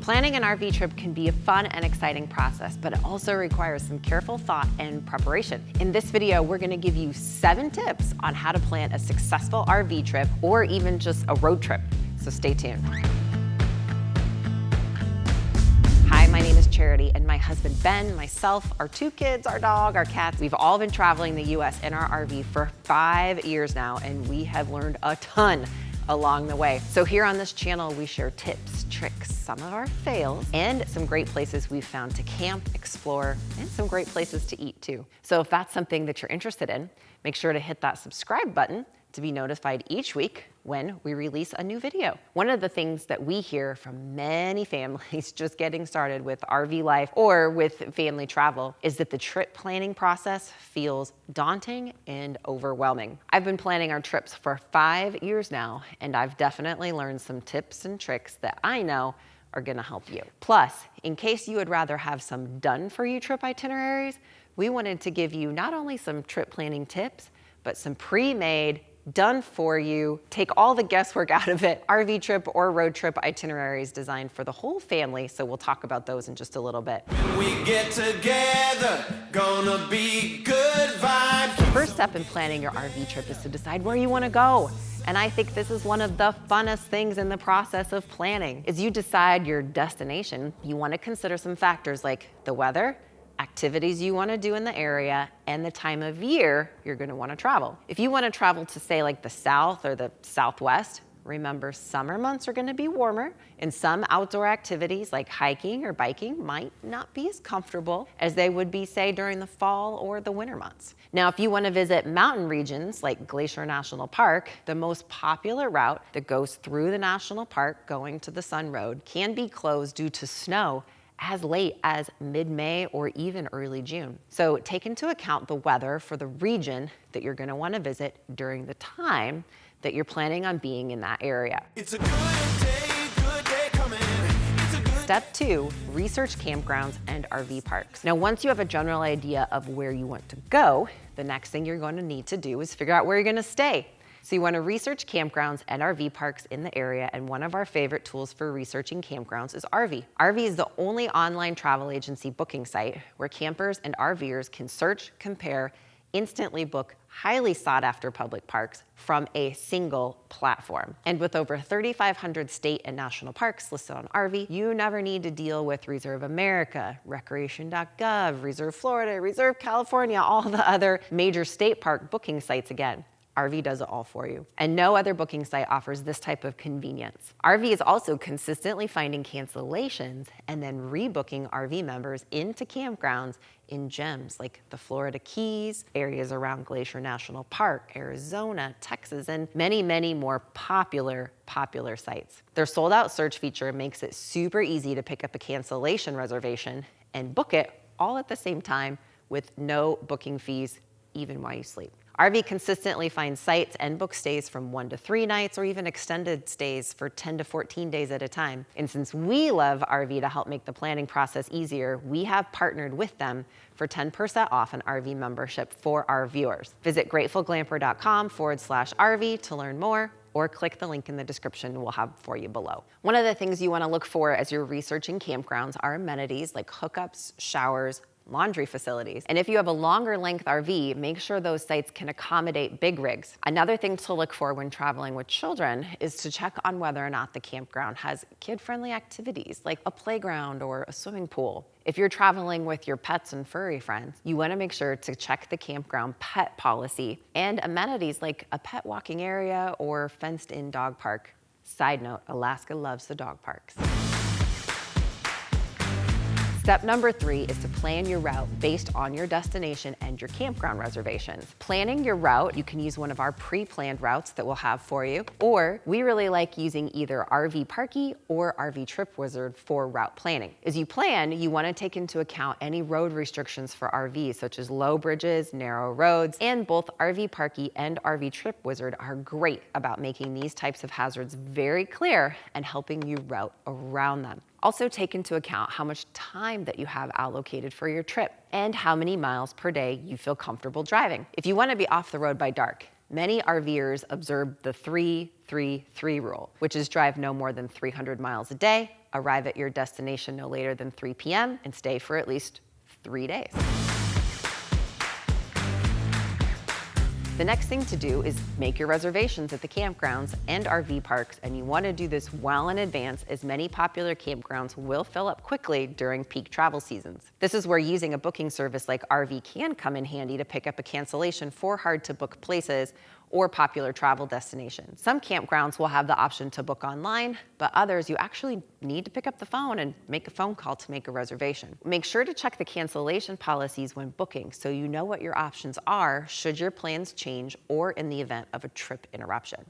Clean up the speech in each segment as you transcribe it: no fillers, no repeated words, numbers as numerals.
Planning an RV trip can be a fun and exciting process, but it also requires some careful thought and preparation. In this video, we're gonna give you 7 tips on how to plan a successful RV trip or even just a road trip, so stay tuned. Hi, my name is Charity, and my husband Ben, myself, our 2 kids, our dog, our cats, we've all been traveling the US in our RV for 5 years now, and we have learned a ton along the way. So here on this channel, we share tips, tricks, some of our fails, and some great places we've found to camp, explore, and some great places to eat too. So if that's something that you're interested in, make sure to hit that subscribe button to be notified each week when we release a new video. One of the things that we hear from many families just getting started with RV life or with family travel is that the trip planning process feels daunting and overwhelming. I've been planning our trips for 5 years now, and I've definitely learned some tips and tricks that I know are gonna help you. Plus, in case you would rather have some done-for-you trip itineraries, we wanted to give you not only some trip planning tips, but some pre-made, done for you, take all the guesswork out of it, RV trip or road trip itineraries designed for the whole family. So we'll talk about those in just a little bit. When we get together, gonna be good vibes. The first step in planning your RV trip is to decide where you want to go. And I think this is one of the funnest things in the process of planning. As you decide your destination, you want to consider some factors like the weather, activities you want to do in the area, and the time of year you're going to want to travel. If you want to travel to, say, like the South or the Southwest, remember summer months are going to be warmer, and some outdoor activities like hiking or biking might not be as comfortable as they would be, say, during the fall or the winter months. Now, if you want to visit mountain regions like Glacier National Park, the most popular route that goes through the national park going to the Sun Road can be closed due to snow as late as mid-May or even early June. So take into account the weather for the region that you're going to want to visit during the time that you're planning on being in that area. It's a good day coming. It's a good Step 2, research campgrounds and RV parks. Now, once you have a general idea of where you want to go, the next thing you're going to need to do is figure out where you're going to stay. So you want to research campgrounds and RV parks in the area, and one of our favorite tools for researching campgrounds is RV. RV is the only online travel agency booking site where campers and RVers can search, compare, instantly book highly sought after public parks from a single platform. And with over 3,500 state and national parks listed on RV, you never need to deal with Reserve America, Recreation.gov, Reserve Florida, Reserve California, all the other major state park booking sites again. RV does it all for you. And no other booking site offers this type of convenience. RV is also consistently finding cancellations and then rebooking RV members into campgrounds in gems like the Florida Keys, areas around Glacier National Park, Arizona, Texas, and many, many more popular sites. Their sold-out search feature makes it super easy to pick up a cancellation reservation and book it all at the same time with no booking fees, even while you sleep. RV consistently finds sites and book stays from 1 to 3 nights or even extended stays for 10 to 14 days at a time. And since we love RV to help make the planning process easier, we have partnered with them for 10% off an RV membership for our viewers. Visit gratefulglamper.com/RV to learn more, or click the link in the description we'll have for you below. One of the things you want to look for as you're researching campgrounds are amenities like hookups, showers, laundry facilities. And if you have a longer length RV, make sure those sites can accommodate big rigs. Another thing to look for when traveling with children is to check on whether or not the campground has kid-friendly activities like a playground or a swimming pool. If you're traveling with your pets and furry friends, you want to make sure to check the campground pet policy and amenities like a pet walking area or fenced-in dog park. Side note, Alaska loves the dog parks. Step number 3 is to plan your route based on your destination and your campground reservations. Planning your route, you can use one of our pre-planned routes that we'll have for you, or we really like using either RV Parky or RV Trip Wizard for route planning. As you plan, you want to take into account any road restrictions for RVs, such as low bridges, narrow roads, and both RV Parky and RV Trip Wizard are great about making these types of hazards very clear and helping you route around them. Also take into account how much time that you have allocated for your trip and how many miles per day you feel comfortable driving. If you want to be off the road by dark, Many RVers observe the 3-3-3 rule, which is drive no more than 300 miles a day, arrive at your destination no later than 3 p.m., and stay for at least 3 days. The next thing to do is make your reservations at the campgrounds and RV parks, and you want to do this well in advance, as many popular campgrounds will fill up quickly during peak travel seasons. This is where using a booking service like RV can come in handy to pick up a cancellation for hard-to-book places or popular travel destinations. Some campgrounds will have the option to book online, but others you actually need to pick up the phone and make a phone call to make a reservation. Make sure to check the cancellation policies when booking so you know what your options are should your plans change or in the event of a trip interruption.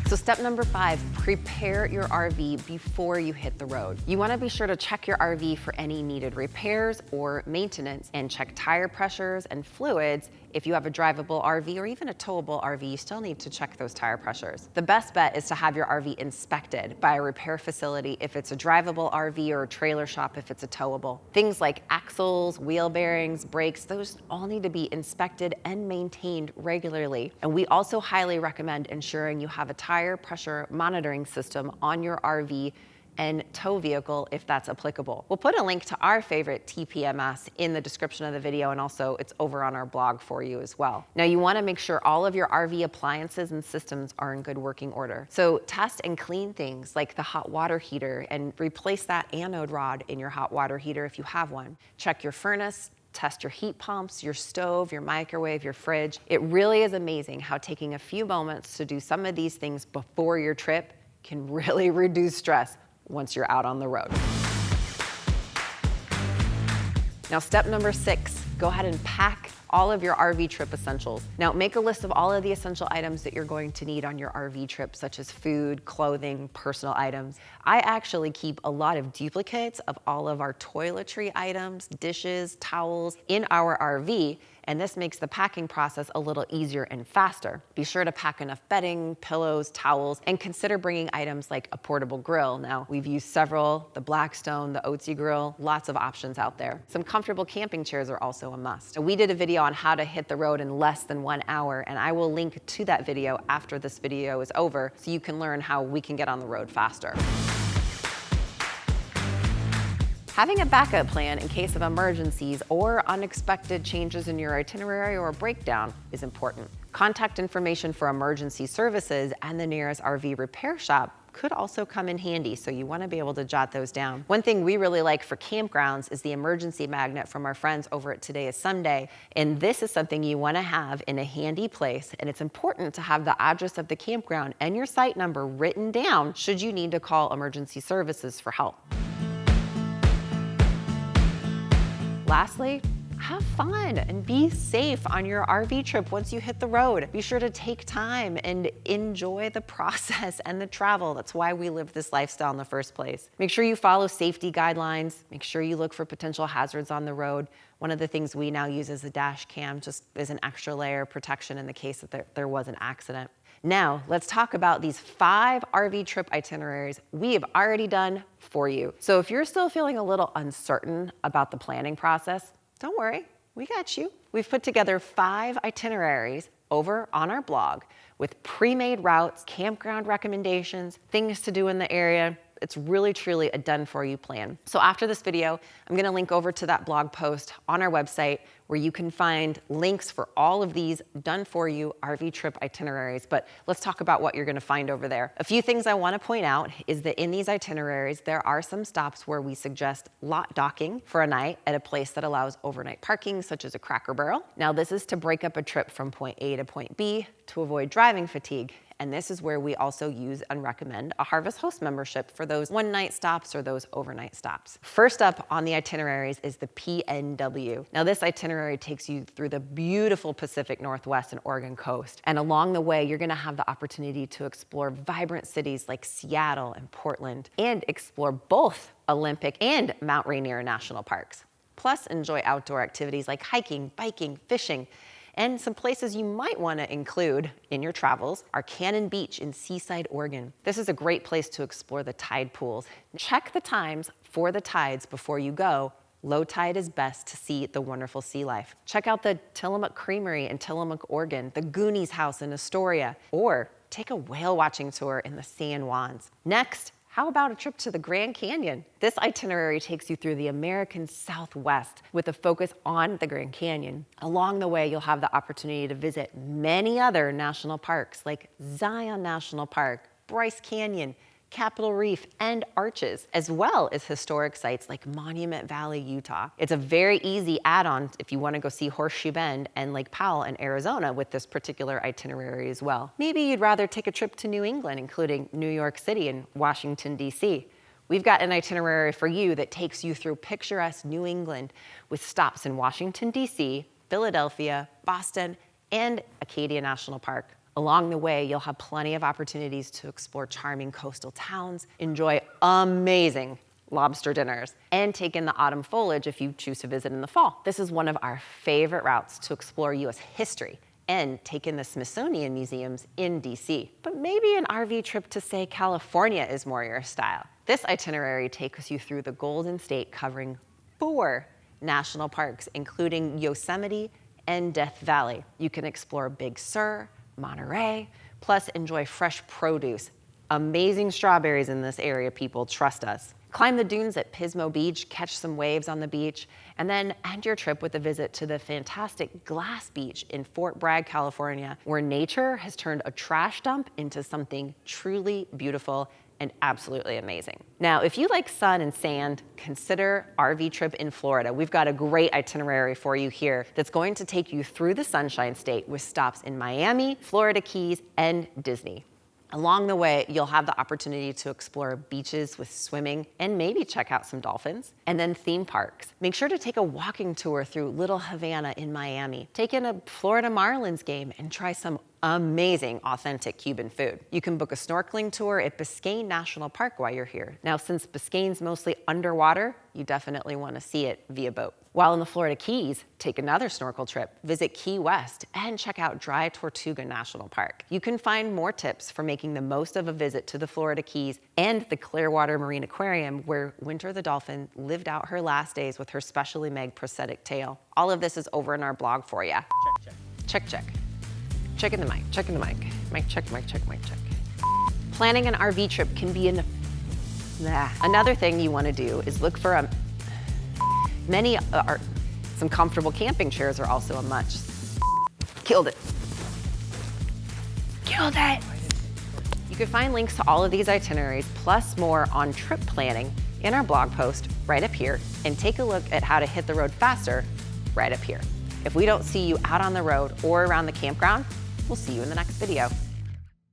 So step number 5, prepare your RV before you hit the road. You want to be sure to check your RV for any needed repairs or maintenance, and check tire pressures and fluids. If you have a drivable RV or even a towable RV, you still need to check those tire pressures. The best bet is to have your RV inspected by a repair facility if it's a drivable RV, or a trailer shop if it's a towable. Things like axles, wheel bearings, brakes, those all need to be inspected and maintained regularly. And we also highly recommend ensuring you have a tire pressure monitoring system on your RV and tow vehicle if that's applicable. We'll put a link to our favorite TPMS in the description of the video, and also it's over on our blog for you as well. Now you want to make sure all of your RV appliances and systems are in good working order. So test and clean things like the hot water heater and replace that anode rod in your hot water heater if you have one. Check your furnace, test your heat pumps, your stove, your microwave, your fridge. It really is amazing how taking a few moments to do some of these things before your trip can really reduce stress once you're out on the road. Now, step number 6, go ahead and pack all of your RV trip essentials. Now, make a list of all of the essential items that you're going to need on your RV trip, such as food, clothing, personal items. I actually keep a lot of duplicates of all of our toiletry items, dishes, towels in our RV, and this makes the packing process a little easier and faster. Be sure to pack enough bedding, pillows, towels, and consider bringing items like a portable grill. Now, we've used several, the Blackstone, the Otzi grill, lots of options out there. Some comfortable camping chairs are also a must. We did a video on how to hit the road in less than 1 hour, and I will link to that video after this video is over so you can learn how we can get on the road faster. Having a backup plan in case of emergencies or unexpected changes in your itinerary or breakdown is important. Contact information for emergency services and the nearest RV repair shop could also come in handy, so you want to be able to jot those down. One thing we really like for campgrounds is the emergency magnet from our friends over at Today is Sunday, and this is something you want to have in a handy place, and it's important to have the address of the campground and your site number written down should you need to call emergency services for help. Lastly, have fun and be safe on your RV trip once you hit the road. Be sure to take time and enjoy the process and the travel. That's why we live this lifestyle in the first place. Make sure you follow safety guidelines. Make sure you look for potential hazards on the road. One of the things we now use is a dash cam, just as an extra layer of protection in the case that there was an accident. Now, let's talk about these 5 RV trip itineraries we have already done for you. So if you're still feeling a little uncertain about the planning process, don't worry, we got you. We've put together 5 itineraries over on our blog with pre-made routes, campground recommendations, things to do in the area. It's really, truly a done-for-you plan. So after this video, I'm gonna link over to that blog post on our website where you can find links for all of these done-for-you RV trip itineraries, but let's talk about what you're gonna find over there. A few things I wanna point out is that in these itineraries, there are some stops where we suggest lot docking for a night at a place that allows overnight parking, such as a Cracker Barrel. Now, this is to break up a trip from point A to point B to avoid driving fatigue. And this is where we also use and recommend a Harvest Host membership for those one-night stops or those overnight stops. First up on the itineraries is the PNW. Now, this itinerary takes you through the beautiful Pacific Northwest and Oregon coast. And along the way, you're gonna have the opportunity to explore vibrant cities like Seattle and Portland, and explore both Olympic and Mount Rainier National Parks. Plus, enjoy outdoor activities like hiking, biking, fishing. And some places you might want to include in your travels are Cannon Beach in Seaside, Oregon. This is a great place to explore the tide pools. Check the times for the tides before you go. Low tide is best to see the wonderful sea life. Check out the Tillamook Creamery in Tillamook, Oregon, the Goonies House in Astoria, or take a whale watching tour in the San Juans. Next, how about a trip to the Grand Canyon? This itinerary takes you through the American Southwest with a focus on the Grand Canyon. Along the way, you'll have the opportunity to visit many other national parks like Zion National Park, Bryce Canyon, Capitol Reef, and Arches, as well as historic sites like Monument Valley, Utah. It's a very easy add-on if you want to go see Horseshoe Bend and Lake Powell in Arizona with this particular itinerary as well. Maybe you'd rather take a trip to New England, including New York City and Washington, D.C. We've got an itinerary for you that takes you through picturesque New England with stops in Washington, D.C., Philadelphia, Boston, and Acadia National Park. Along the way, you'll have plenty of opportunities to explore charming coastal towns, enjoy amazing lobster dinners, and take in the autumn foliage if you choose to visit in the fall. This is one of our favorite routes to explore U.S. history and take in the Smithsonian museums in DC. But maybe an RV trip to, say, California is more your style. This itinerary takes you through the Golden State, covering 4 national parks, including Yosemite and Death Valley. You can explore Big Sur, Monterey, plus enjoy fresh produce. Amazing strawberries in this area, people, trust us. Climb the dunes at Pismo Beach, catch some waves on the beach, and then end your trip with a visit to the fantastic Glass Beach in Fort Bragg, California, where nature has turned a trash dump into something truly beautiful and absolutely amazing. Now, if you like sun and sand, consider RV trip in Florida. We've got a great itinerary for you here that's going to take you through the Sunshine State with stops in Miami, Florida Keys, and Disney. Along the way, you'll have the opportunity to explore beaches with swimming and maybe check out some dolphins, and then theme parks. Make sure to take a walking tour through Little Havana in Miami. Take in a Florida Marlins game and try some amazing, authentic Cuban food. You can book a snorkeling tour at Biscayne National Park while you're here. Now, since Biscayne's mostly underwater, you definitely want to see it via boat. While in the Florida Keys, take another snorkel trip, visit Key West, and check out Dry Tortuga National Park. You can find more tips for making the most of a visit to the Florida Keys and the Clearwater Marine Aquarium, where Winter the dolphin lived out her last days with her specially made prosthetic tail. All of this is over in our blog for you. Check, check. Check in the mic, check in the mic. Mic check, mic check, mic check. Planning an RV trip can be Another thing you want to do is look for some comfortable camping chairs are also a must. Killed it. Killed it. You can find links to all of these itineraries plus more on trip planning in our blog post right up here, and take a look at how to hit the road faster right up here. If we don't see you out on the road or around the campground, we'll see you in the next video.